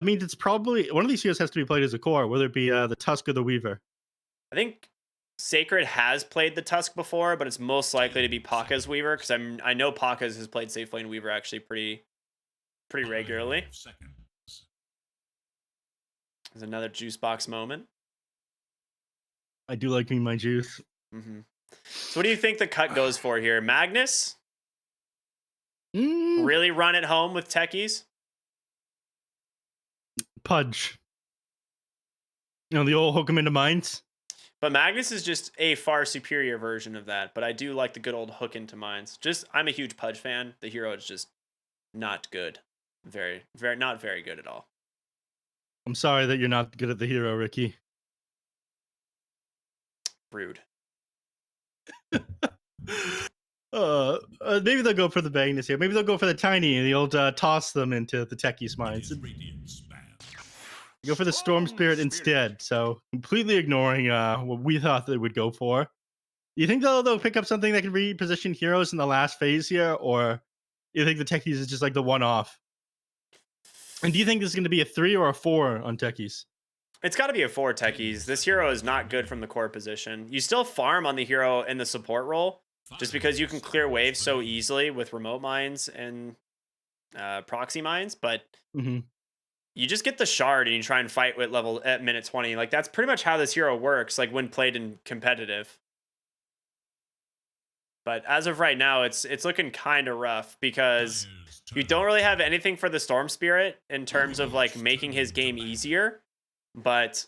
I mean, it's probably one of these heroes has to be played as a core, whether it be the Tusk or the Weaver. I think Sacred has played the Tusk before, but it's most likely to be Paka's seconds. Weaver because I know Paka's has played Safe Lane Weaver actually pretty regularly. 5 seconds. There's another juice box moment. I do like me my juice. Hmm. So what do you think the cut goes for here? Magnus? Mm, Really run it home with techies? Pudge. You know, the old hook 'em into mines. But Magnus is just a far superior version of that. But I do like the good old hook into mines. Just I'm a huge Pudge fan. The hero is just not good. Very not very good at all. I'm sorry that you're not good at the hero, Ricky. Rude. Maybe they'll go for the Magnus here. Maybe they'll go for the tiny and the old toss them into the techies mines. Go for the Storm Spirit instead. So completely ignoring what we thought they would go for. Do you think they'll pick up something that can reposition heroes in the last phase here, or you think the techies is just like the one-off? And do you think this is going to be a 3 or a 4 on techies? It's got to be a 4 techies. This hero is not good from the core position. You still farm on the hero in the support role just because you can clear waves so easily with remote mines and proxy mines, but Mm-hmm. you just get the shard and you try and fight with level at minute 20. Like that's pretty much how this hero works, like when played in competitive. But as of right now, it's looking kind of rough because you don't really have anything for the Storm Spirit in terms of like making his game easier. But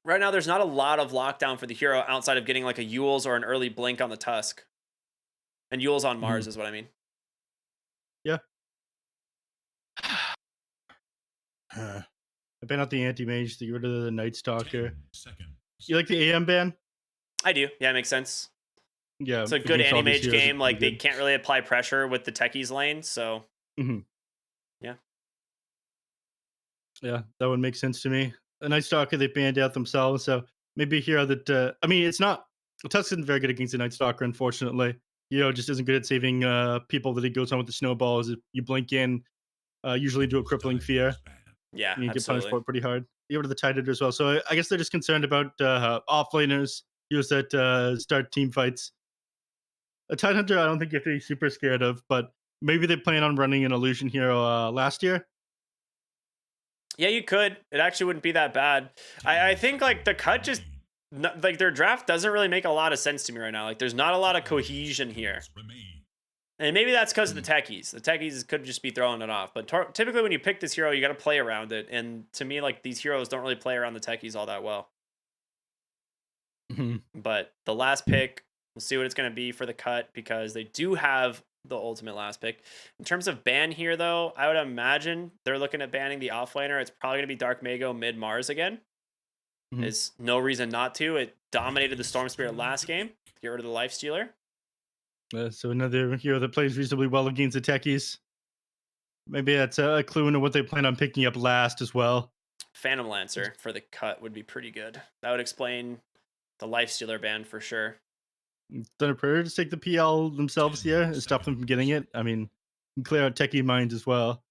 right now, there's not a lot of lockdown for the hero outside of getting like a Yule's or an early blink on the Tusk. And Yule's on Mm-hmm. Mars is what I mean. Yeah. I ban out the anti-mage to get rid of the Night Stalker. 10 seconds. You like the AM ban? I do. Yeah, it makes sense. Yeah, It's a good against all these anti-mage heroes, game. it's Like pretty they good. can't really apply pressure with the techies lane. So Mhm. yeah. Yeah, that would make sense to me. A Night Stalker they banned out themselves, so maybe a hero that I mean, it's not Tusk isn't very good against the Night Stalker, unfortunately. Just isn't good at saving people that he goes on with the snowballs. If you blink in, usually do a crippling fear, Yeah, and you get punished absolutely. for it pretty hard. You go to the Tidehunter as well. So I guess they're just concerned about offlaners, heroes that start team fights. A Tidehunter, I don't think you have to be super scared of, but maybe they plan on running an illusion hero last year. Yeah, you could. It actually wouldn't be that bad. I think like the cut just like their draft doesn't really make a lot of sense to me right now. Like there's not a lot of cohesion here. And maybe that's because of the techies. The techies could just be throwing it off. But typically when you pick this hero, you got to play around it. And to me, like these heroes don't really play around the techies all that well. Mhm. But the last pick, we'll see what it's going to be for the cut because they do have the ultimate last pick. In terms of ban here, though, I would imagine they're looking at banning the offlaner. It's probably going to be Dark Mago mid Mars again. Mhm. There's no reason not to. It dominated the Storm Spirit last game. Get rid of the Life Stealer. So another hero that plays reasonably well against the techies. Maybe that's a clue into what they plan on picking up last as well. Phantom Lancer for the cut would be pretty good. That would explain the Life Stealer ban for sure. Thunder Predators take the PL themselves 10 here and stop them from getting it. I mean, you can clear out techie minds as well.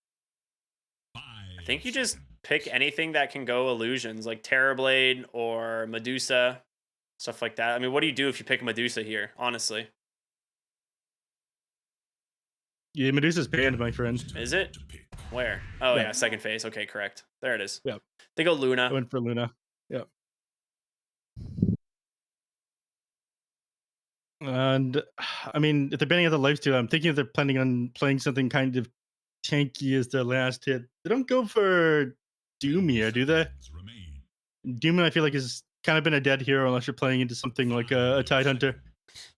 I think you 5 just seconds. pick anything that can go illusions, like Terrorblade or Medusa, stuff like that. I mean, what do you do if you pick Medusa here, honestly? Yeah, Medusa's banned, my friend. Is it? To pick. Where? Oh, Yeah, yeah, second phase. Okay, correct. There it is. yeah. They go I Luna. went for Luna. Yeah. And I mean, if they're banning out the lifesteal, I'm thinking if they're planning on playing something kind of tanky as their last hit. They don't go for Doom here, do they? Remain. Doom, I feel like, has kind of been a dead hero unless you're playing into something like a Tidehunter.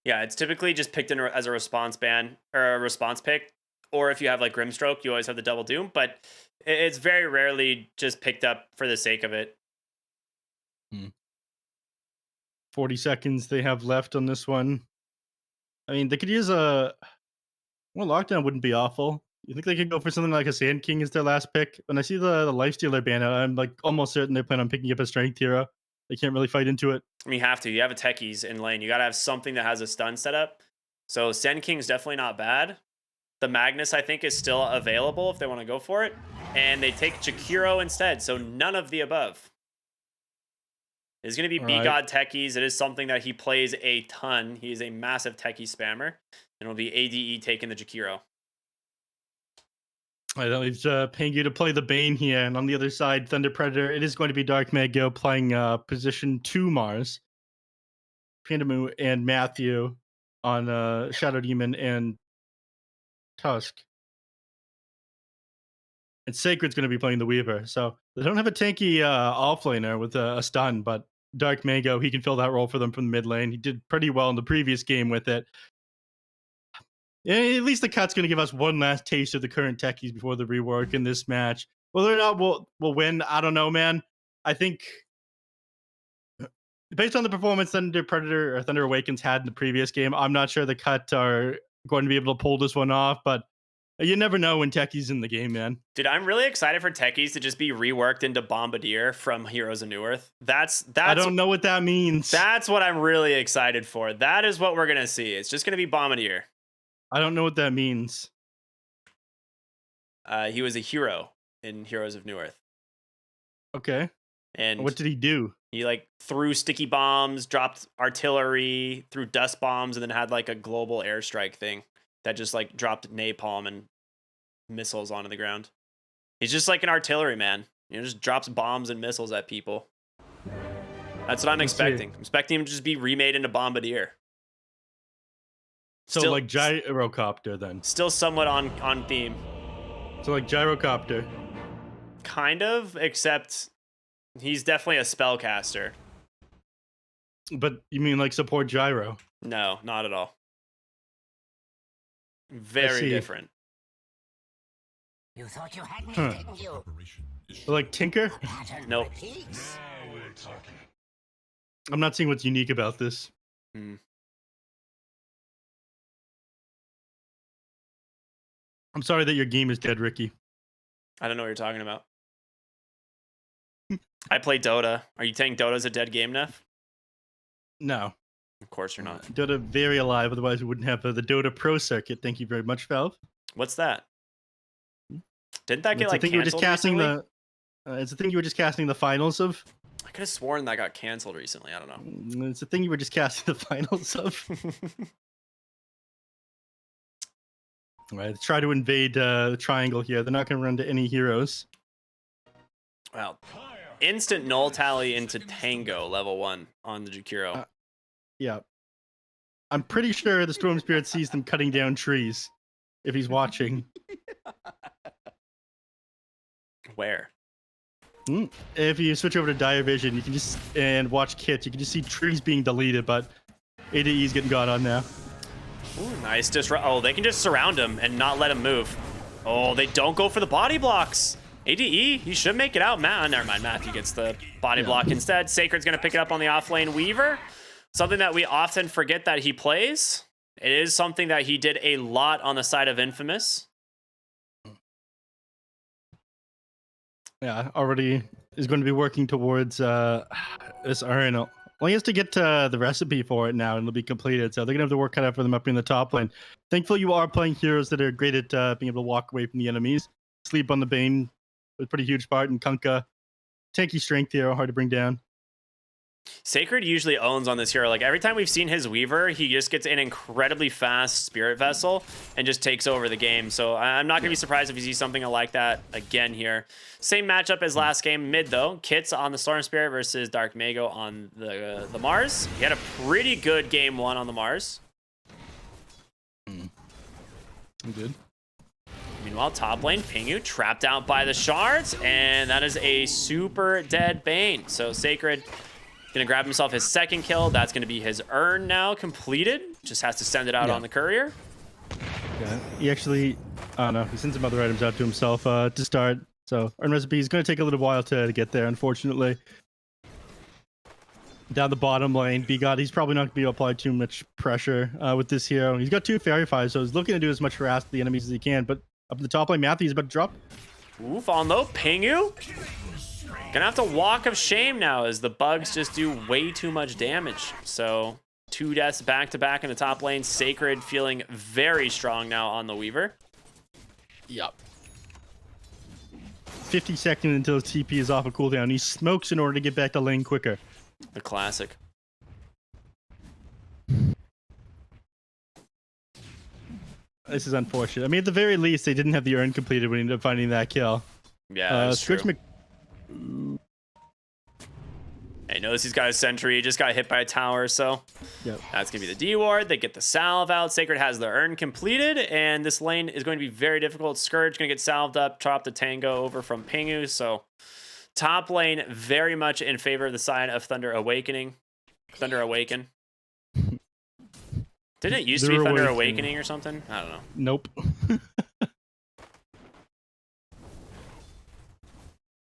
Yeah, it's typically just picked in as a response ban or a response pick. Or if you have like Grimstroke, you always have the double Doom, but it's very rarely just picked up for the sake of it. 40 seconds they have left on this one. I mean, they could use a lockdown wouldn't be awful. You think they could go for something like a Sand King as their last pick? When I see the Lifestealer ban out, I'm like almost certain they plan on picking up a Strength hero. They can't really fight into it. I mean, you have to. You have a techies in lane. You got to have something that has a stun setup. So King's definitely not bad. The Magnus, I think, is still available if they want to go for it. and they take Jakiro instead. So none of the above. It's going to be B-God techies. It is something that he plays a ton. He is a massive techie spammer. And it'll be ADE taking the Jakiro. That leaves Pengu to play the Bane here. And on the other side, Thunder Predator, it is going to be Dark Mago playing position 2 Mars. Pandamu and Matthew on Shadow Demon and Tusk. And Sacred's going to be playing the Weaver. So they don't have a tanky offlaner with a stun, but Dark Mago, he can fill that role for them from the mid lane. He did pretty well in the previous game with it. At least the cut's going to give us one last taste of the current techies before the rework in this match. Whether or not we'll win, I don't know, man. I think based on the performance Thunder Predator or Thunder Awakens had in the previous game, I'm not sure the cut are going to be able to pull this one off, but you never know when techies in the game, man. Dude, I'm really excited for techies to just be reworked into Bombardier from Heroes of Newerth. That's I don't know what that means. That's what I'm really excited for. That is what we're gonna see. It's just gonna be Bombardier. I don't know what that means. He was a hero in Heroes of Newerth. Okay. And what did he do? He like threw sticky bombs, dropped artillery, threw dust bombs, and then had like a global airstrike thing that just like dropped napalm and missiles onto the ground. He's just like an artillery man. You know, just drops bombs and missiles at people. That's what I'm expecting. I'm expecting him to just be remade into Bombardier. So like Gyrocopter then. Still somewhat on theme. So like Gyrocopter. Kind of, except he's definitely a spellcaster. But you mean like support Gyro? No, not at all. Very different. You thought you had me, didn't you? Like Tinker? Nope. I'm not seeing what's unique about this. I'm sorry that your game is dead, Ricky. I don't know what you're talking about. I play Dota. Are you saying Dota's a dead game, Neph? No. Of course you're not. Dota very alive, otherwise we wouldn't have the Dota Pro Circuit. Thank you very much, Valve. What's that? Didn't that get like canceled recently? It's the thing you were just casting the finals of. I could have sworn that got canceled recently. I don't know. It's the thing you were just casting the finals of. All right, try to invade the triangle here. They're not going to run to any heroes. Wow. Instant null tally into Tango level 1 on the Jakiro. Yeah. I'm pretty sure the Storm Spirit sees them cutting down trees if he's watching. Where? If you switch over to Dire Vision, you can just watch Kit. You can just see trees being deleted, but ADE's getting got on now. Ooh, nice disrupt. Oh, they can just surround him and not let him move. Oh, they don't go for the body blocks. ADE, he should make it out. Never mind. Matthew gets the body block instead. Sacred's going to pick it up on the offlane Weaver. Something that we often forget that he plays. It is something that he did a lot on the side of Infamous. Yeah, already is going to be working towards this urn. Well, he has to get the recipe for it now, and it'll be completed. So they're going to have to work cut out for them up in the top lane. Thankfully, you are playing heroes that are great at being able to walk away from the enemies. Sleep on the Bane with a pretty huge part, and Kunkka, tanky strength here, hard to bring down. Sacred usually owns on this hero. Like every time we've seen his Weaver, he just gets an incredibly fast Spirit Vessel and just takes over the game. So I'm not going to be surprised if you see something like that again here. Same matchup as last game. Mid though, Kit's on the Storm Spirit versus Dark Mago on the Mars. He had a pretty good game 1 on the Mars. Good. Meanwhile, top lane, Pingu trapped out by the shards, and that is a super dead Bane. So Sacred gonna grab himself his second kill. That's gonna be his urn now completed. Just has to send it out on the courier. Yeah, he actually, I don't know, he sends some other items out to himself to start. So urn recipe is going to take a little while to get there, unfortunately. Down the bottom lane, B-God, he's probably not going to be able to apply too much pressure with this hero. He's got 2 Fairy Fires, so he's looking to do as much harass to the enemies as he can. But up in the top lane, Matthew's about to drop. Oof on though, Pingu. Gonna have to walk of shame now as the bugs just do way too much damage. So 2 deaths back to back in the top lane. Sacred feeling very strong now on the Weaver. Yep. 50 seconds until his TP is off a cooldown. He smokes in order to get back to lane quicker. The classic. This is unfortunate. I mean, at the very least, they didn't have the urn completed when he ended up finding that kill. Yeah, that's true. Scourge Hey, notice he's got a sentry. He just got hit by a tower, so Yep. that's going to be the D ward. They get the salve out. Sacred has the urn completed, and this lane is going to be very difficult. Scourge going to get salved up, chop the tango over from Pingu, so top lane very much in favor of the side of Thunder Awakening. Thunder Awaken. Didn't it used to be Thunder Awakening or something? I don't know. Nope.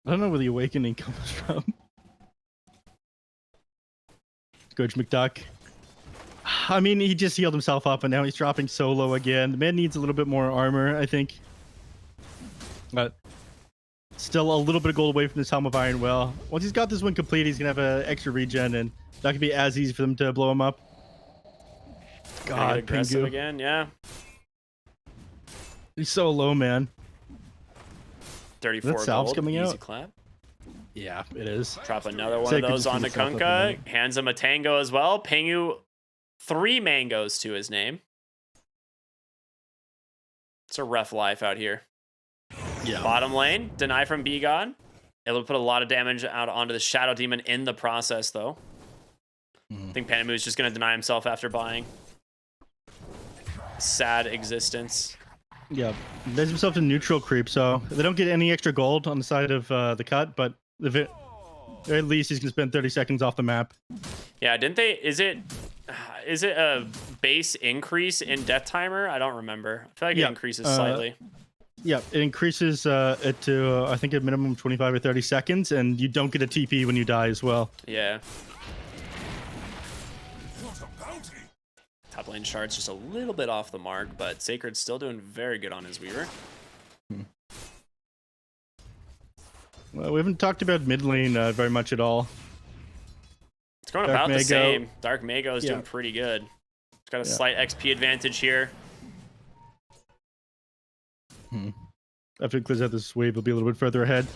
I don't know where the Awakening comes from. Scourge McDuck. I mean, he just healed himself up, and now he's dropping solo again. The man needs a little bit more armor, I think. But still a little bit of gold away from this Helm of Iron Will. Once he's got this one complete, he's going to have an extra regen, and that could be as easy for them to blow him up. God, aggressive Pingu. again, yeah. He's so low, man. 34 salve's gold, coming easy out? clap. Yeah, it is. Drop another one Sacred of those just on to needs to step up Kunkka. a bit. Hands him a tango as well. Pingu, 3 mangoes to his name. It's a rough life out here. Yeah. Bottom lane, deny from B-God. Able to put a lot of damage out onto the Shadow Demon in the process, though. I think Panamu is just going to deny himself after buying. Sad existence. Yeah, there's himself a neutral creep, so they don't get any extra gold on the side of the cut, but at least he's gonna spend 30 seconds off the map. Yeah, didn't they? Is it a base increase in death timer? I don't remember. I feel like it increases slightly. Yeah, it increases it to I think a minimum of 25 or 30 seconds, and you don't get a TP when you die as well. Yeah. Top lane shard's just a little bit off the mark, but Sacred's still doing very good on his Weaver. Well, we haven't talked about mid lane very much at all. It's going Dark about the Mago. same. Dark Mago is Yeah. doing pretty good. It's got a slight XP advantage here. After he clears out this wave, he'll be a little bit further ahead.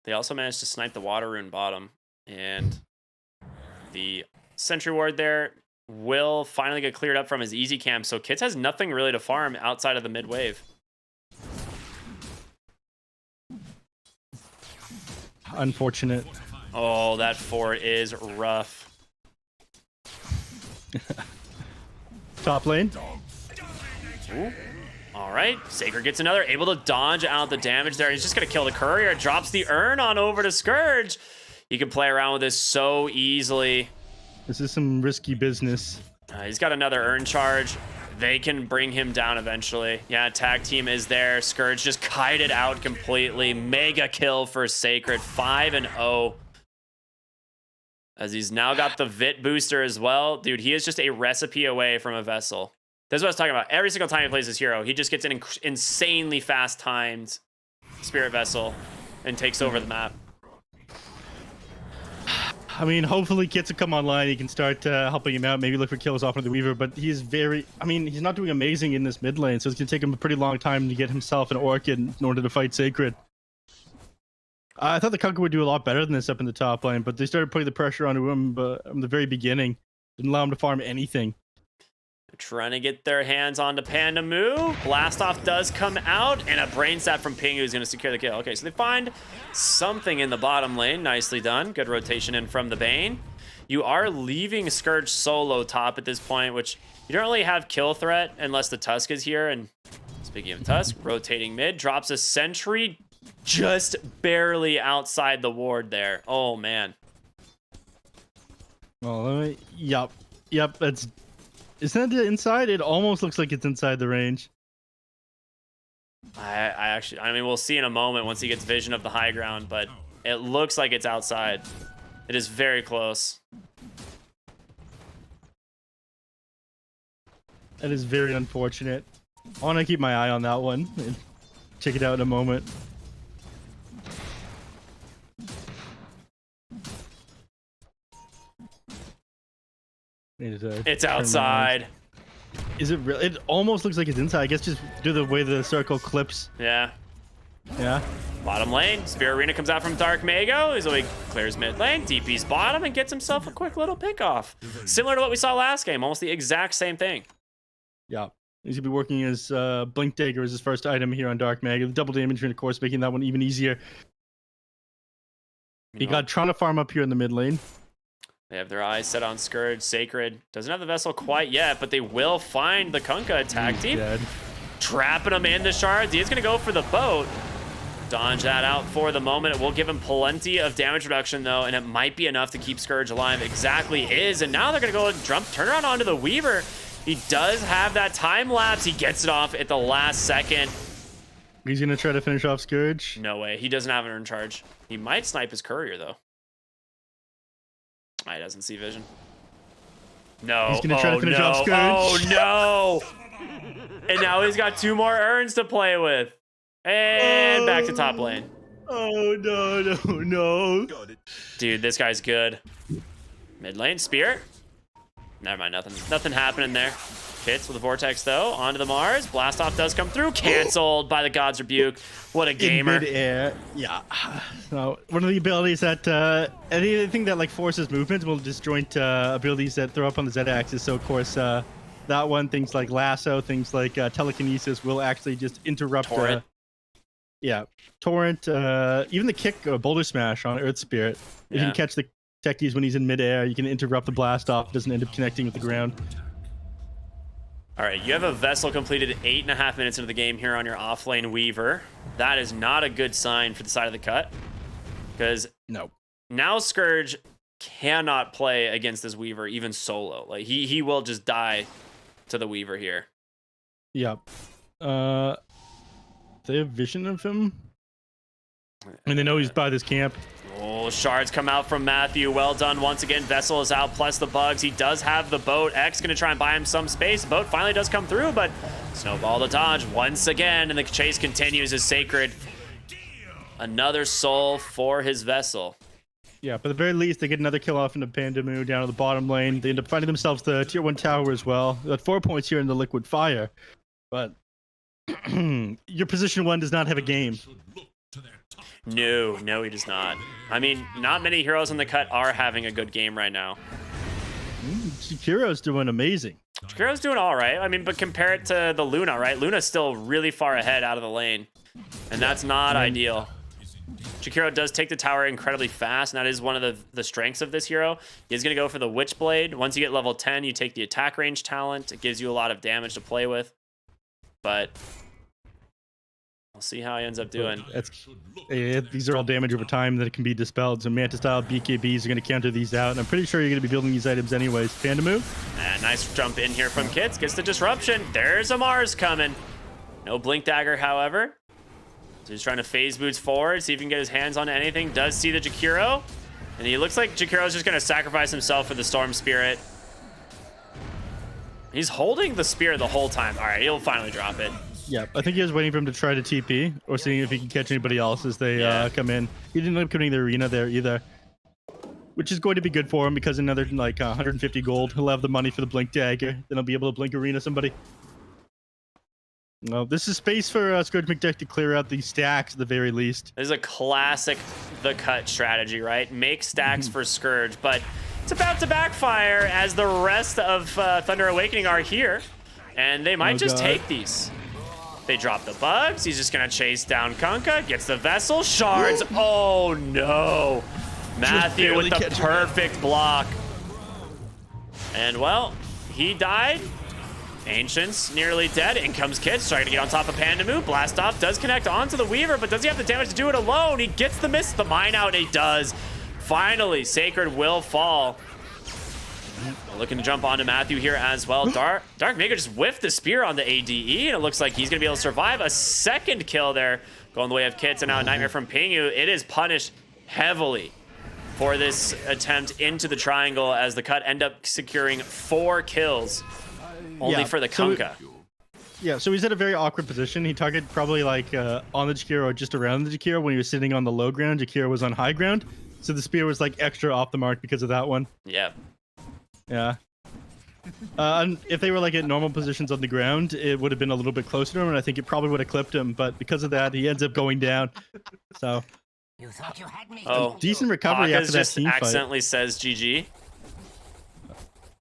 They also managed to snipe the water rune bottom, and the sentry ward there will finally get cleared up from his easy camp, so Kits has nothing really to farm outside of the mid wave. Unfortunate. Oh, that fort is rough. Top lane. Ooh. All right, Sacred gets another, able to dodge out the damage there. He's just gonna kill the courier, drops the urn on over to Scourge. You can play around with this so easily. This is some risky business. He's got another urn charge. They can bring him down eventually. Yeah, tag team is there. Scourge just kited out completely. Mega kill for Sacred, 5-0. As he's now got the Vit booster as well. Dude, he is just a recipe away from a vessel. That's what I was talking about. Every single time he plays this hero, he just gets an insanely fast timed Spirit Vessel and takes over the map. I mean, hopefully Kits will come online. He can start helping him out. Maybe look for kills off of the Weaver. But he's he's not doing amazing in this mid lane. So it's going to take him a pretty long time to get himself an Orchid in order to fight Sacred. I thought the Kunkka would do a lot better than this up in the top lane. But they started putting the pressure onto him from the very beginning. Didn't allow him to farm anything. They're trying to get their hands onto Panda Moo. Blastoff does come out, and a Brain Sap from Pingu is going to secure the kill. Okay, so they find something in the bottom lane. Nicely done. Good rotation in from the Bane. You are leaving Scourge solo top at this point, which you don't really have kill threat unless the Tusk is here. And speaking of Tusk, rotating mid, drops a sentry just barely outside the ward there. Oh, man. Oh, yep. That's... Isn't that the inside? It almost looks like it's inside the range. I mean, we'll see in a moment once he gets vision of the high ground, but it looks like it's outside. It is very close. That is very unfortunate. I want to keep my eye on that one and check it out in a moment. It's outside. Is it real? It almost looks like it's inside. I guess just do the way the circle clips. Yeah. Yeah. Bottom lane, Spear Arena comes out from Dark Mago. So he clears mid lane, DP's bottom, and gets himself a quick little pick off. Similar to what we saw last game, almost the exact same thing. Yeah. He's going to be working as Blink Dagger as his first item here on Dark Mago. The double damage, and of course, making that one even easier. He got trying to farm up here in the mid lane. They have their eyes set on Scourge. Sacred doesn't have the Vessel quite yet, but they will find the Kunkka attack team. Dead. Trapping him in the shards. He is going to go for the boat. Dodge that out for the moment. It will give him plenty of damage reduction, though, and it might be enough to keep Scourge alive. Exactly is. And now they're going to go and turn around onto the Weaver. He does have that time lapse. He gets it off at the last second. He's going to try to finish off Scourge. No way. He doesn't have an earn charge. He might snipe his courier, though. He doesn't see vision. No. He's going to try to finish off Scourge. Oh, no. And now he's got 2 more urns to play with. And back to top lane. Oh, no. Dude, this guy's good. Mid lane, Spear. Never mind, nothing happening there. Hits with the Vortex, though. Onto the Mars. Blast off does come through. Canceled by the God's Rebuke. What a gamer. In mid-air, yeah. So one of the abilities that, anything that like forces movement will disjoint abilities that throw up on the Z-axis. So, of course, that one, things like Lasso, things like Telekinesis will actually just interrupt. Torrent. Torrent, even the kick, Boulder Smash on Earth Spirit. You can catch the techies when he's in midair. You can interrupt the blast off. It doesn't end up connecting with the ground. All right, you have a Vessel completed 8.5 minutes into the game here on your offlane Weaver. That is not a good sign for the side of the cut, because now Scourge cannot play against this Weaver even solo. Like he will just die to the Weaver here. Yep. They have vision of him, and they know he's by this camp. Oh, shards come out from Matthew. Well done once again. Vessel is out, plus the bugs. He does have the boat. X going to try and buy him some space. The boat finally does come through, but Snowball to dodge once again, and the chase continues as Sacred. Another soul for his Vessel. Yeah, but at the very least, they get another kill off into Pandamu down to the bottom lane. They end up finding themselves the tier 1 tower as well. They got 4 points here in the Liquid Fire, but your position 1 does not have a game. No, he does not. I mean, not many heroes in the cut are having a good game right now. Jakiro's doing amazing. Jakiro's doing all right. I mean, but compare it to the Luna, right? Luna's still really far ahead out of the lane, and that's not ideal. Jakiro does take the tower incredibly fast, and that is one of the strengths of this hero. He's going to go for the Witchblade. Once you get level 10, you take the attack range talent. It gives you a lot of damage to play with, but we'll see how he ends up doing. These are all damage over time that can be dispelled. So Manta-style BKBs are going to counter these out. And I'm pretty sure you're going to be building these items anyways. Pandamu? Nice jump in here from Kits. Gets the disruption. There's a Mars coming. No Blink Dagger, however. So he's trying to phase boots forward, see if he can get his hands on anything. Does see the Jakiro. And he looks like Jakiro's just going to sacrifice himself for the Storm Spirit. He's holding the spear the whole time. All right, he'll finally drop it. Yeah, I think he was waiting for him to try to TP or seeing if he can catch anybody else as they come in. He didn't end up coming to the arena there either, which is going to be good for him because another like 150 gold. He'll have the money for the Blink Dagger. Then he'll be able to Blink Arena somebody. No, this is space for Scourge McDuck to clear out these stacks at the very least. This is a classic The Cut strategy, right? Make stacks for Scourge, but it's about to backfire as the rest of Thunder Awakening are here, and they might just take these. They drop the bugs. He's just going to chase down Kunkka. Gets the Vessel. Shards. Oh, no. Matthew with the perfect block. And, well, he died. Ancients nearly dead. In comes Kits, trying to get on top of Pandamu. Blast off does connect onto the Weaver, but does he have the damage to do it alone? He gets the miss. The mine out. He does. Finally, Sacred will fall. Looking to jump onto Matthew here as well. Dark Mago just whiffed the spear on the ADE, and it looks like he's going to be able to survive. A second kill there going the way of Kits, and now a Nightmare from Pingu. It is punished heavily for this attempt into the triangle as the Cut end up securing 4 kills only for the Kunkka. So he's at a very awkward position. He targeted probably like on the Jakiro or just around the Jakiro when he was sitting on the low ground. Jakiro was on high ground, so the spear was like extra off the mark because of that one. Yeah. Yeah. And if they were like at normal positions on the ground, it would have been a little bit closer to him, and I think it probably would have clipped him. But because of that, he ends up going down. So You thought you had me. Oh, decent recovery Paka's after that just team fight. accidentally says GG.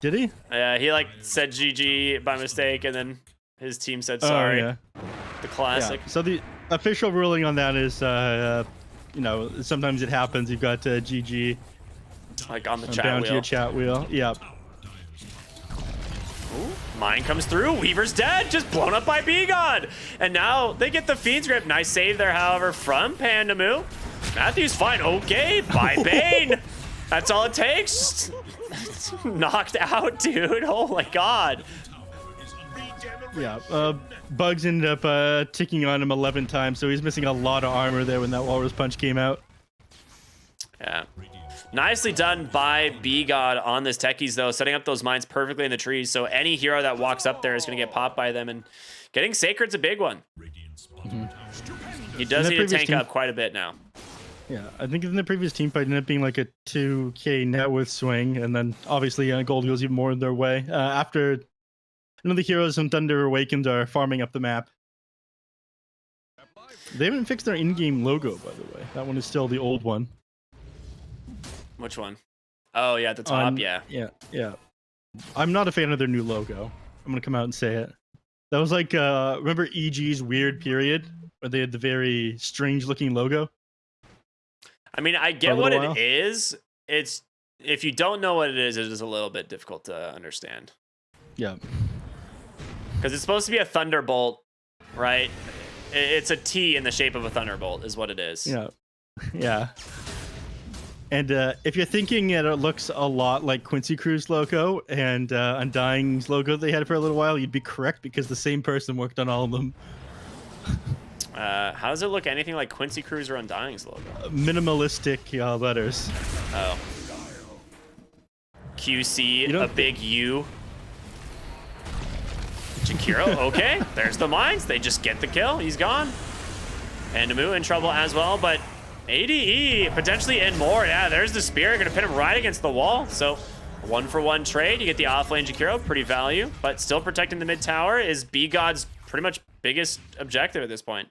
Did he? Yeah, he like said GG by mistake, and then his team said sorry. Oh, yeah. The classic. Yeah. So the official ruling on that is, you know, sometimes it happens. You've got GG Like on the down chat to wheel. your chat wheel. Yep. Mine comes through. Weaver's dead. Just blown up by B-God. And now they get the Fiend's Grip. Nice save there, however, from Pandamu. Matthew's fine. Okay, by Bane. That's all it takes. Knocked out, dude. Oh my god. Yeah. Bugs ended up ticking on him 11 times, so he's missing a lot of armor there when that Walrus Punch came out. Yeah. Nicely done by B-God on this Techies, though, setting up those mines perfectly in the trees, so any hero that walks up there is going to get popped by them, and getting Sacred's a big one. He does need to tank up quite a bit now. Yeah, I think in the previous team fight, it ended up being like a 2k net worth swing, and then obviously gold goes even more in their way. After none of the heroes from Thunder Awakens are farming up the map. They haven't fixed their in-game logo, by the way. That one is still the old one. Which one? Oh, yeah, at the top, yeah. Yeah. I'm not a fan of their new logo. I'm going to come out and say it. That was like, remember EG's weird period? Where they had the very strange-looking logo? I mean, I get what it is. It's, if you don't know what it is a little bit difficult to understand. Yeah. Because it's supposed to be a thunderbolt, right? It's a T in the shape of a thunderbolt is what it is. Yeah. Yeah. And if you're thinking it looks a lot like Quincy Crew's logo and Undying's logo they had for a little while, you'd be correct because the same person worked on all of them. How does it look anything like Quincy Crew's or Undying's logo? Minimalistic letters. Oh. QC, a big U. Jakiro, okay. There's the mines. They just get the kill. He's gone. Pandamu in trouble as well, but ADE potentially in more. Yeah, there's the spear. Gonna pin him right against the wall. So 1-for-1 trade. You get the offlane Jakiro, pretty value, but still protecting the mid tower is B-God's pretty much biggest objective at this point.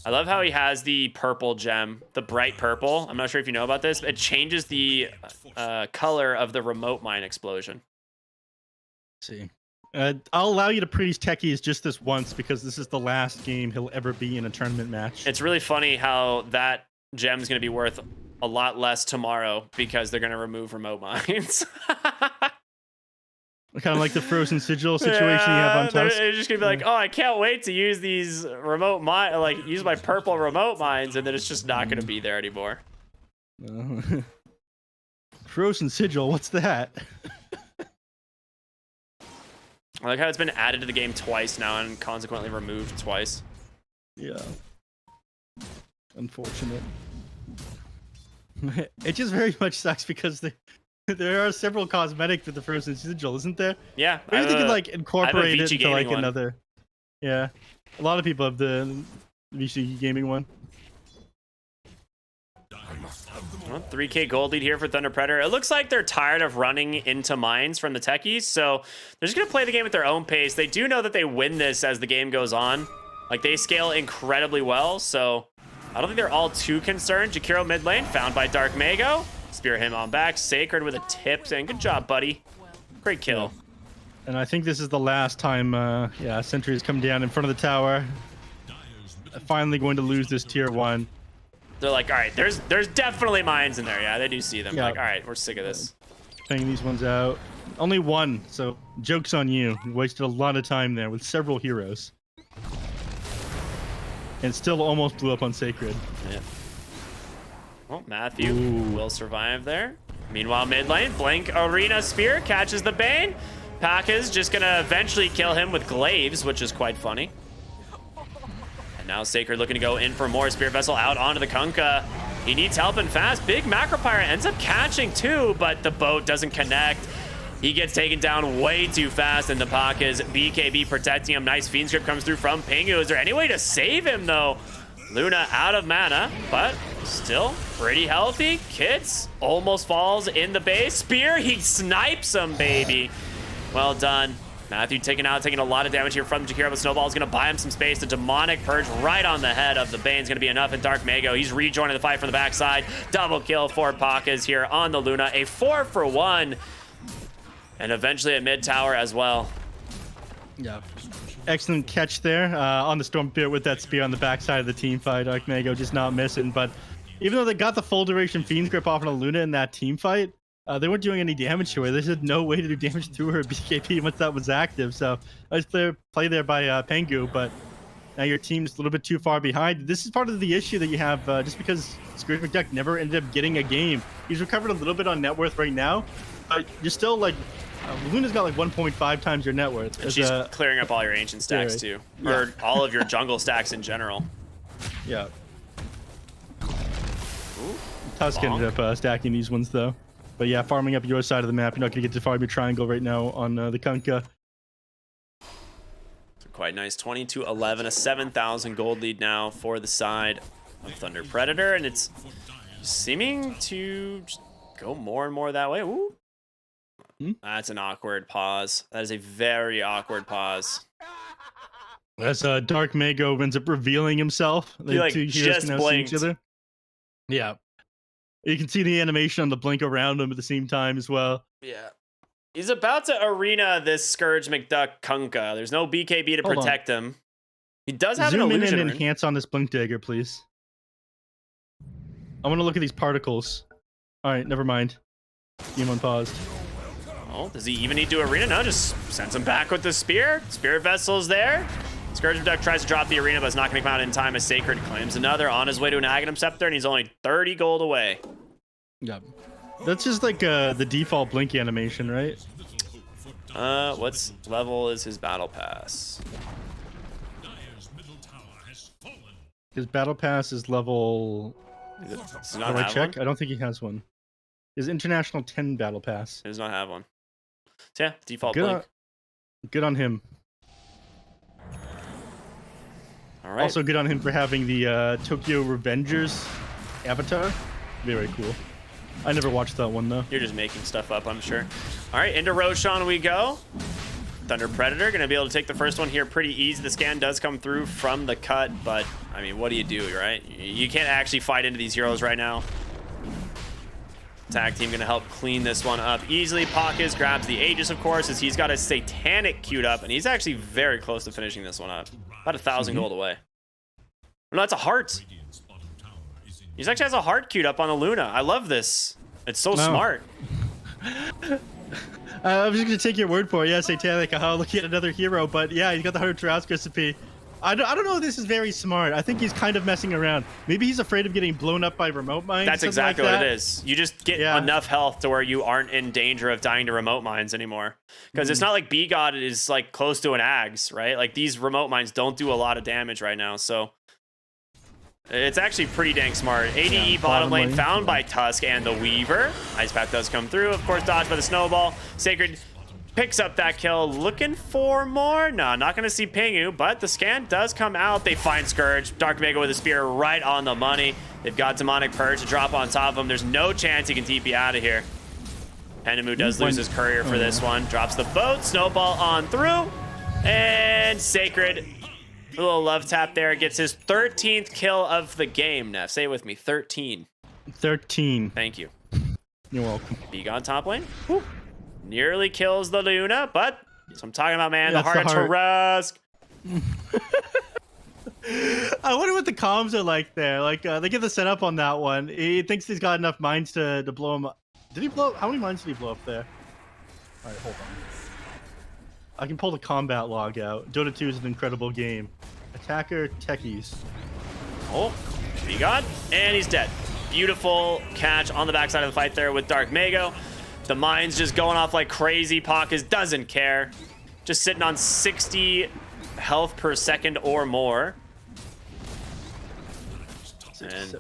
I love how he has the purple gem, the bright purple. I'm not sure if you know about this. It changes the color of the remote mine explosion. Let's see. I'll allow you to praise Techies just this once because this is the last game he'll ever be in a tournament match. It's really funny how that gem's going to be worth a lot less tomorrow because they're going to remove remote mines. Kind of like the Frozen Sigil situation you have on Tusk. They're just going to be like, oh, I can't wait to use these remote mine, like use my purple remote mines, and then it's just not going to be there anymore. Frozen Sigil, what's that? I like how it's been added to the game twice now and consequently removed twice. Yeah. Unfortunate. It just very much sucks because there are several cosmetics with the Frozen Sigil, isn't there? Yeah. Maybe they could like incorporate it into like one. another. Yeah. A lot of people have the VC gaming one. Well, 3k gold lead here for Thunder Predator. It looks like they're tired of running into mines from the Techies, so they're just going to play the game at their own pace. They do know that they win this as the game goes on. Like, they scale incredibly well, so I don't think they're all too concerned. Jakiro mid lane, found by Dark Mago. Spear him on back. Sacred with a tip, saying, good job, buddy. Great kill. Yeah. And I think this is the last time, Sentry has come down in front of the tower. Finally going to lose this tier 1. They're like, all right, there's definitely mines in there. Yeah, they do see them. Yeah. Like, all right, we're sick of this. Playing these ones out. Only one, so joke's on you. You wasted a lot of time there with several heroes. And still almost blew up on Sacred. Yeah. Well, Matthew will survive there. Meanwhile, mid lane, Blink Arena Spear catches the Bane. Paka's just gonna eventually kill him with Glaives, which is quite funny. And now Sacred looking to go in for more. Spear Vessel out onto the Kunkka. He needs help and fast. Big Macro Pirate ends up catching too, but the boat doesn't connect. He gets taken down way too fast, and the Paka's BKB protecting him. Nice Fiend's Grip comes through from Pingu. Is there any way to save him, though? Luna out of mana, but still pretty healthy. Kits almost falls in the base. Spear, he snipes him, baby. Well done. Matthew taking a lot of damage here from Jakiro, but Snowball is going to buy him some space. The Demonic Purge right on the head of the Bane's going to be enough, and Dark Mago, he's rejoining the fight from the backside. Double kill for Pakas here on the Luna. A 4-for-1, and eventually a mid tower as well. Yeah. Excellent catch there on the Storm Spirit with that spear on the backside of the team fight. Dark Mago just not missing, but even though they got the full duration Fiend's Grip off on a Luna in that team fight, they weren't doing any damage to her. There's just no way to do damage to her BKB once that was active. So nice play there by Pengu, but now your team's a little bit too far behind. This is part of the issue that you have just because Scourge McDuck never ended up getting a game. He's recovered a little bit on net worth right now, but you're still like, Luna's got like 1.5 times your net worth. And she's clearing up all your ancient stacks too, or all of your jungle stacks in general. Yeah. Tusk ended up stacking these ones though. But yeah, farming up your side of the map. You're not going to get to farm your triangle right now on the Kunkka. Quite nice. 22-11, a 7,000 gold lead now for the side of Thunder Predator, and it's seeming to just go more and more that way. Ooh. That's an awkward pause. That is a very awkward pause. As Dark Mago ends up revealing himself. He like just blinked. Each other. Yeah. You can see the animation on the blink around him at the same time as well. Yeah. He's about to arena this Scourge McDuck Kunkka. There's no BKB to protect him. He does have an illusion. Zoom in and enhance on this Blink Dagger, please. I want to look at these particles. All right, never mind. Game unpaused. Oh, does he even need to arena? No, just sends him back with the spear. Spirit Vessel's there. Scourge McDuck tries to drop the arena, but it's not going to come out in time as Sacred claims another on his way to an Aghanim Scepter, and he's only 30 gold away. Yeah. That's just like the default Blink animation, right? What's level is his battle pass? His battle pass is level... Does not have check? one? I don't think he has one. His international 10 battle pass. He does not have one. So yeah, default Blink. Good on him. All right. Also good on him for having the Tokyo Revengers avatar. Very cool. I never watched that one though. You're just making stuff up, I'm sure. All right, into Roshan we go. Thunder Predator gonna be able to take the first one here pretty easy. The scan does come through from the cut, but I mean, what do you do, right? You can't actually fight into these heroes right now. Tag team gonna help clean this one up easily. Pakas grabs the Aegis, of course, as he's got a Satanic queued up, and he's actually very close to finishing this one up. About 1,000 gold away. No, that's a heart. He actually has a heart queued up on the Luna. I love this. It's so smart. I was just gonna take your word for it. Yeah, Satanic. Look at another hero, but yeah, he's got the 100 Trask recipe. I don't know if this is very smart. I think he's kind of messing around. Maybe he's afraid of getting blown up by remote mines. That's exactly what it is. You just get enough health to where you aren't in danger of dying to remote mines anymore. Because it's not like B-God is like close to an Ags, right? Like these remote mines don't do a lot of damage right now, so it's actually pretty dang smart. ADE bottom lane found by Tusk and the Weaver. Ice Path does come through. Of course, dodged by the Snowball. Sacred picks up that kill. Looking for more? No, not going to see Pingu, but the scan does come out. They find Scourge. Dark Mega with a spear right on the money. They've got Demonic Purge to drop on top of him. There's no chance he can TP out of here. Penemu does lose his courier for this one. Drops the boat. Snowball on through. And Sacred, a little love tap there, gets his 13th kill of the game. Neff, say it with me. 13. 13. Thank you. You're welcome. Begon top lane. Whew. Nearly kills the Luna, but so I'm talking about, man. Yeah, the heart of Tarask. I wonder what the comms are like there. Like they get the setup on that one. He thinks he's got enough mines to blow him up. Did he blow? How many mines did he blow up there? All right, hold on. I can pull the combat log out. Dota 2 is an incredible game. Attacker techies. Oh, Begon, and he's dead. Beautiful catch on the backside of the fight there with Dark Mago. The mines just going off like crazy. Pakas doesn't care. Just sitting on 60 health per second or more. And,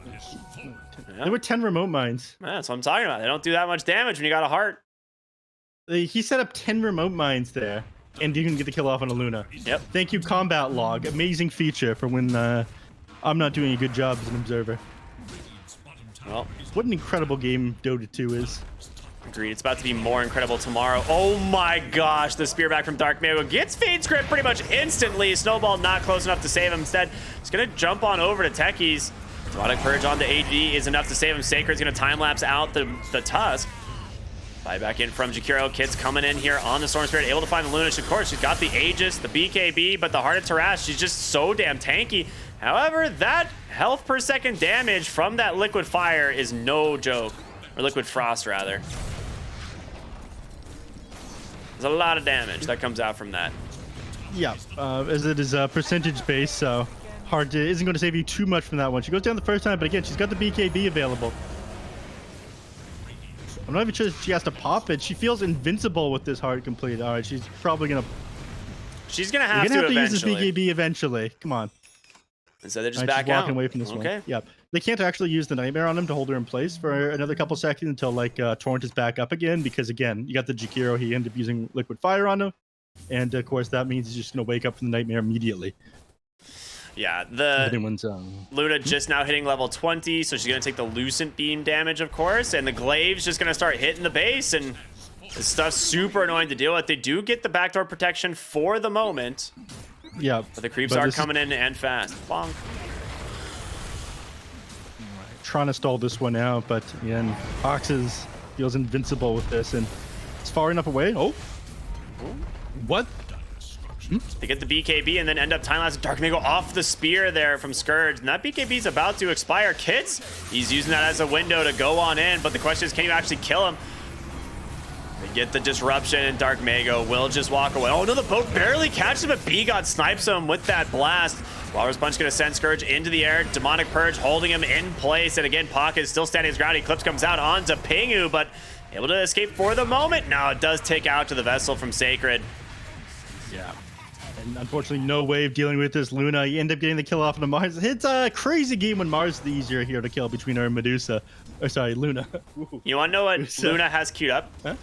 there were 10 remote mines. That's what I'm talking about. They don't do that much damage when you got a heart. He set up 10 remote mines there, and you can get the kill off on a Luna. Yep. Thank you, combat log. Amazing feature for when I'm not doing a good job as an observer. Well, What an incredible game Dota 2 is. agreed. It's about to be more incredible tomorrow. Oh my gosh, the spear back from Dark Mago gets Fade's Grip pretty much instantly. Snowball not close enough to save him. Instead, he's gonna jump on over to Techies. Demonic Purge on the AD is enough to save him. Sacred's gonna time-lapse out the Tusk. Buy back in from Jakiro. Kit's coming in here on the Storm Spirit, able to find the Lunash. Of course, she's got the Aegis, the BKB, but the Heart of Tarash, she's just so damn tanky. However, that health per second damage from that Liquid Fire is no joke. Or Liquid Frost, rather. There's a lot of damage that comes out from that. Yeah, as it is percentage based, so hard to, isn't going to save you too much from that one. She goes down the first time, but again, she's got the BKB available. I'm not even sure if she has to pop it. She feels invincible with this hard complete. All right, she's probably gonna. She's gonna have to eventually. use this BKB eventually. Come on. And so they're just All right, back she's walking out. away from this Okay. one. Yep. They can't actually use the Nightmare on him to hold her in place for another couple seconds until like Torrent is back up again, because again, you got the Jakiro. He ended up using Liquid Fire on him, and of course that means he's just gonna wake up from the Nightmare immediately. Yeah, the Anyone's, Luna just now hitting level 20, so she's gonna take the Lucent Beam damage, of course, and the Glaive's just gonna start hitting the base, and this stuff's super annoying to deal with. They do get the backdoor protection for the moment, yeah. but the creeps are coming in and fast. Bonk. Trying to stall this one out, but again, Foxes feels invincible with this, and it's far enough away. Oh, what? They get the BKB and then end up time-lapse Dark Mago off the spear there from Scourge. And that BKB's about to expire. Kits, he's using that as a window to go on in, but the question is, can you actually kill him? They get the disruption, and Dark Mago will just walk away. Oh no, the boat barely catches him, but B-God snipes him with that blast. Walrus Punch gonna send Scourge into the air. Demonic Purge holding him in place, and again, Pocket is still standing his ground. Eclipse comes out onto Pingu, but able to escape for the moment. Now it does take out to the Vessel from Sacred. Yeah. And unfortunately, no way of dealing with this Luna. You end up getting the kill off on the Mars. It's a crazy game when Mars is the easier hero to kill between her and Medusa. Or sorry, Luna. You wanna know what Medusa. Luna has queued up? Huh?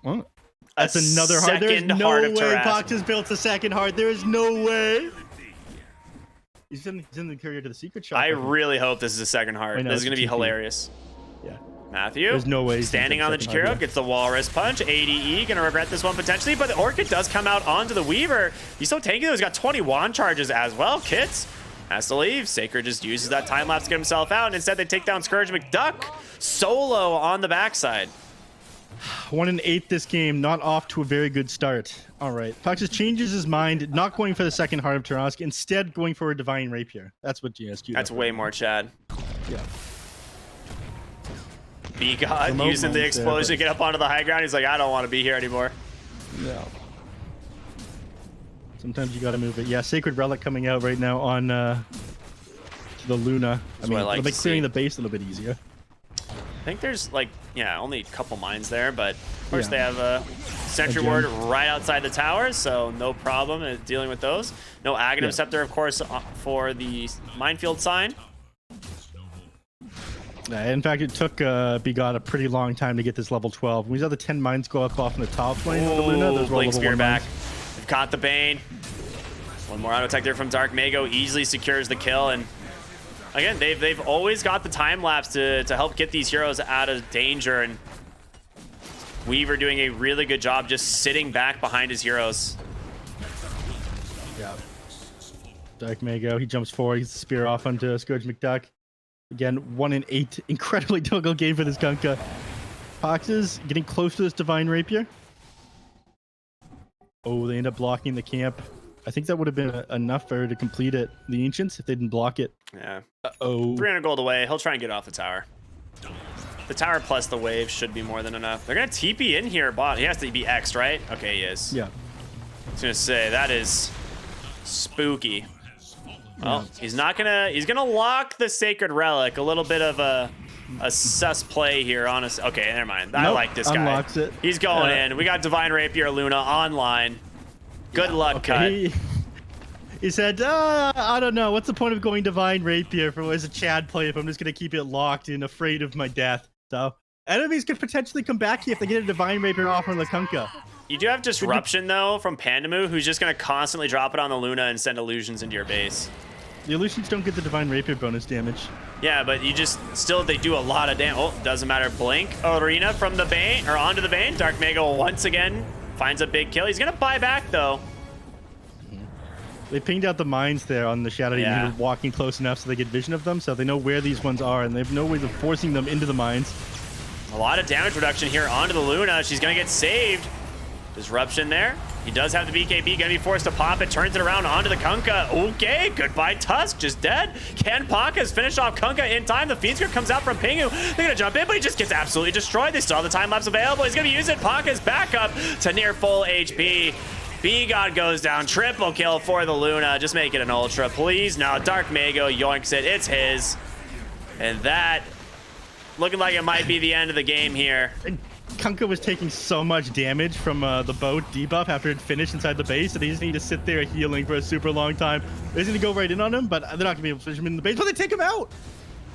Well, that's another heart. There's second no Heart of way Tarrasque. Pox has built a second heart. There is no way. He's in the courier to the secret shop. I think. really hope this is a second heart. I know, This is it's gonna be TP. hilarious. Yeah. Matthew, There's no way he's standing on gonna the take the second Jakiro, heart, gets the Walrus Punch. ADE gonna regret this one potentially, but the Orchid does come out onto the Weaver. He's so tanky though, he's got 20 wand charges as well. Kits has to leave. Sacred just uses that time lapse to get himself out, and instead they take down Scourge McDuck solo on the backside. 1-8 this game, not off to a very good start. All right. Foxes changes his mind, not going for the second Heart of Tarrasque, instead going for a Divine Rapier. That's what GSQ. That's way more Chad. Yeah. B-God Remote using the moves there, explosion to but- get up onto the high ground. He's like, I don't want to be here anymore. Yeah. Sometimes you got to move it. Yeah, Sacred Relic coming out right now on to the Luna. That's what I like it'll make to clearing see. the base a little bit easier. I think there's like, yeah, only a couple mines there, but of course Yeah. they have a sentry Again. ward right outside the towers, so no problem in dealing with those. No Aghanim Yeah. Scepter, of course, for the minefield sign. In fact, it took Begot a pretty long time to get this level 12. When we saw the 10 mines go up off in the top lane of the Luna, those were all Blink level Spear 1 back. mines. They've caught the Bane. One more auto attack there from Dark Mago, easily secures the kill, and again, they've always got the time lapse to help get these heroes out of danger, and Weaver doing a really good job just sitting back behind his heroes. Yeah. Dark Mago, he jumps forward, gets the spear off onto Scourge McDuck. Again, 1-8. Incredibly difficult game for this Kunkka. Foxes getting close to this Divine Rapier. Oh, they end up blocking the camp. I think that would have been enough for her to complete it. The Ancients, if they didn't block it. Yeah. Uh-oh. 300 gold away. He'll try and get off the tower. The tower plus the wave should be more than enough. They're going to TP in here, bot. He has to be X, right? Okay, he is. Yeah. I was going to say, that is spooky. Well, he's not going to... He's going to lock the Sacred Relic. A little bit of a sus play here, honestly. Okay, never mind. I Nope, like this guy. unlocks it. He's going in. We got Divine Rapier Luna online. Good luck, cut. He said, I don't know. What's the point of going Divine Rapier for as a Chad play if I'm just going to keep it locked and afraid of my death? So, enemies could potentially come back here if they get a Divine Rapier off on the Kunkka. You do have Disruption, though, from Pandamu, who's just going to constantly drop it on the Luna and send illusions into your base. The illusions don't get the divine rapier bonus damage. Yeah, but you just still they do a lot of damage. Oh, doesn't matter. Blink Arena from the Bane or onto the Bane. Dark Mega once again finds a big kill. He's gonna buy back though. They pinged out the mines there on the Shadow Demon. Yeah. Who were walking close enough so they get vision of them, so they know where these ones are, and they have no ways of forcing them into the mines. A lot of damage reduction here onto the Luna. She's gonna get saved. Disruption there. He does have the BKB, gonna be forced to pop it, turns it around onto the Kunkka. Okay, goodbye Tusk, just dead. Can Pakkas finish off Kunkka in time? The feed script comes out from Pingu. They're gonna jump in, but he just gets absolutely destroyed. They still have the time lapse available. He's gonna use it. Pakkas back up to near full HP. B-God goes down, triple kill for the Luna. Just make it an ultra, please. Now Dark Mago yoinks it, it's his. And that, looking like it might be the end of the game here. And Kunkka was taking so much damage from the boat debuff after it finished inside the base, so they just need to sit there healing for a super long time. They're just gonna go right in on him, but they're not gonna be able to finish him in the base, but they take him out.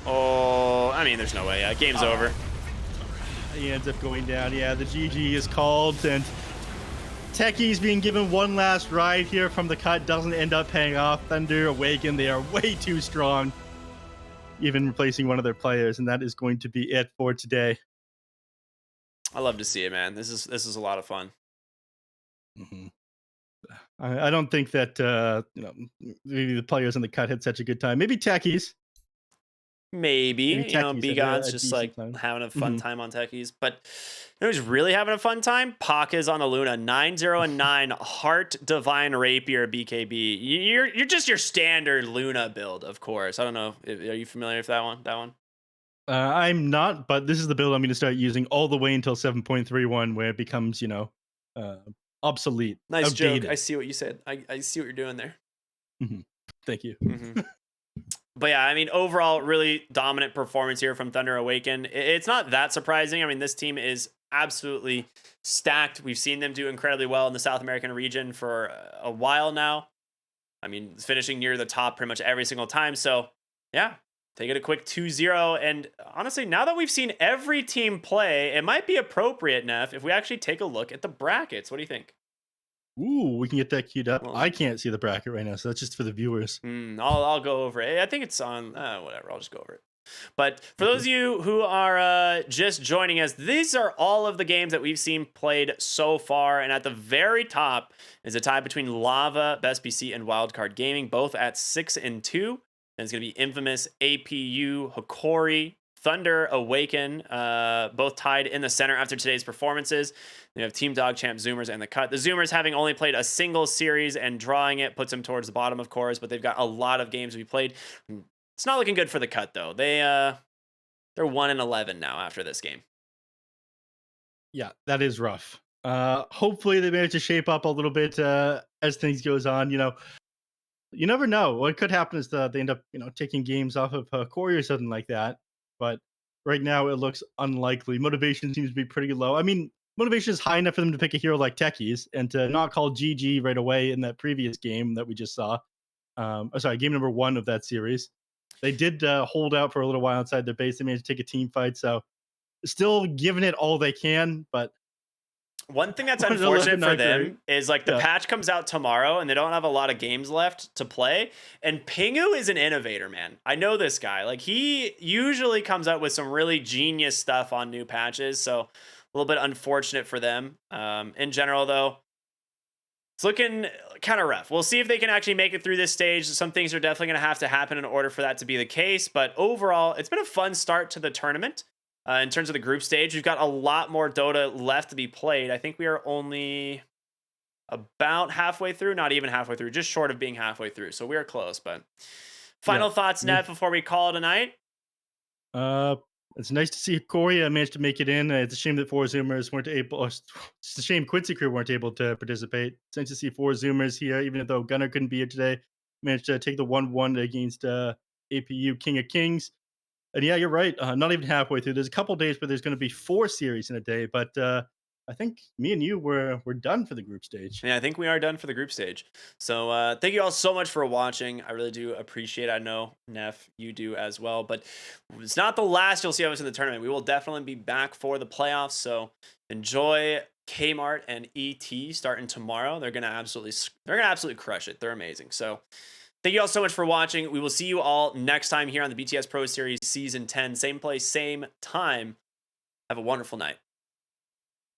Oh, I mean, there's no way. Game's over. He ends up going down. Yeah, the GG is called, and Techie's being given one last ride here from the cut doesn't end up paying off. Thunder, Awaken, they are way too strong, even replacing one of their players, and that is going to be it for today. I love to see it, man. This is a lot of fun. I don't think that maybe the players in the cut had such a good time. Maybe Techies. Maybe you know, Techies B-God's had a just decent like time. having a fun time on Techies, but you know who's really having a fun time? Pakkas on the Luna, 9-0 and 9, Heart Divine Rapier BKB. You're just your standard Luna build, of course. I don't know. Are you familiar with that one? I'm not, but this is the build I'm going to start using all the way until 7.31, where it becomes, obsolete. Nice outdated. joke. I see what you said. I see what you're doing there. Thank you. But yeah, I mean, overall, really dominant performance here from Thunder Awaken. It's not that surprising. I mean, this team is absolutely stacked. We've seen them do incredibly well in the South American region for a while now. I mean, finishing near the top pretty much every single time. So yeah, they get a quick 2-0. And honestly, now that we've seen every team play, it might be appropriate, Neph, if we actually take a look at the brackets. What do you think? Ooh, we can get that queued up. Well, I can't see the bracket right now, so that's just for the viewers. I'll go over it. I think it's on, whatever. I'll just go over it. But for those of you who are just joining us, these are all of the games that we've seen played so far. And at the very top is a tie between Lava, Best PC, and Wildcard Gaming, both at 6-2. And it's going to be Infamous, APU, Hikori, Thunder, Awaken, both tied in the center after today's performances. You have Team Dog Champ, Zoomers, and the Cut. The Zoomers having only played a single series and drawing it puts them towards the bottom, of course, but they've got a lot of games to be played. It's not looking good for the Cut, though. They're 1-11 now after this game. Yeah, that is rough. Hopefully they manage to shape up a little bit as things goes on. You never know. What could happen is they end up, taking games off of Corey or something like that. But right now it looks unlikely. Motivation seems to be pretty low. I mean, motivation is high enough for them to pick a hero like Techies and to not call GG right away in that previous game that we just saw. Game number 1 of that series. They did hold out for a little while inside their base. They managed to take a team fight, so still giving it all they can, but one thing that's unfortunate for them is like the patch comes out tomorrow and they don't have a lot of games left to play. And Pingu is an innovator, man. I know this guy. Like, he usually comes out with some really genius stuff on new patches. So a little bit unfortunate for them. In general, though, it's looking kind of rough. We'll see if they can actually make it through this stage. Some things are definitely going to happen in order for that to be the case. But overall, it's been a fun start to the tournament. In terms of the group stage, we've got a lot more Dota left to be played. I think we are only about halfway through, not even halfway through, just short of being halfway through. So we are close. But final thoughts, Ned, before we call it a night? It's nice to see Corey managed to make it in. It's a shame that 4 Zoomers weren't able. It's a shame Quincy Crew weren't able to participate. It's nice to see 4 Zoomers here, even though Gunnar couldn't be here today. Managed to take the 1-1 against APU King of Kings. And yeah, you're right. Not even halfway through. There's a couple days where there's going to be 4 series in a day, but I think me and you we're done for the group stage. Yeah, I think we are done for the group stage. So thank you all so much for watching. I really do appreciate it. I know, Neph, you do as well. But it's not the last you'll see of us in the tournament. We will definitely be back for the playoffs. So enjoy Kmart and ET starting tomorrow. They're gonna absolutely crush it. They're amazing. So Thank you all so much for watching. We will see you all next time here on the BTS Pro Series Season 10. Same place, same time. Have a wonderful night.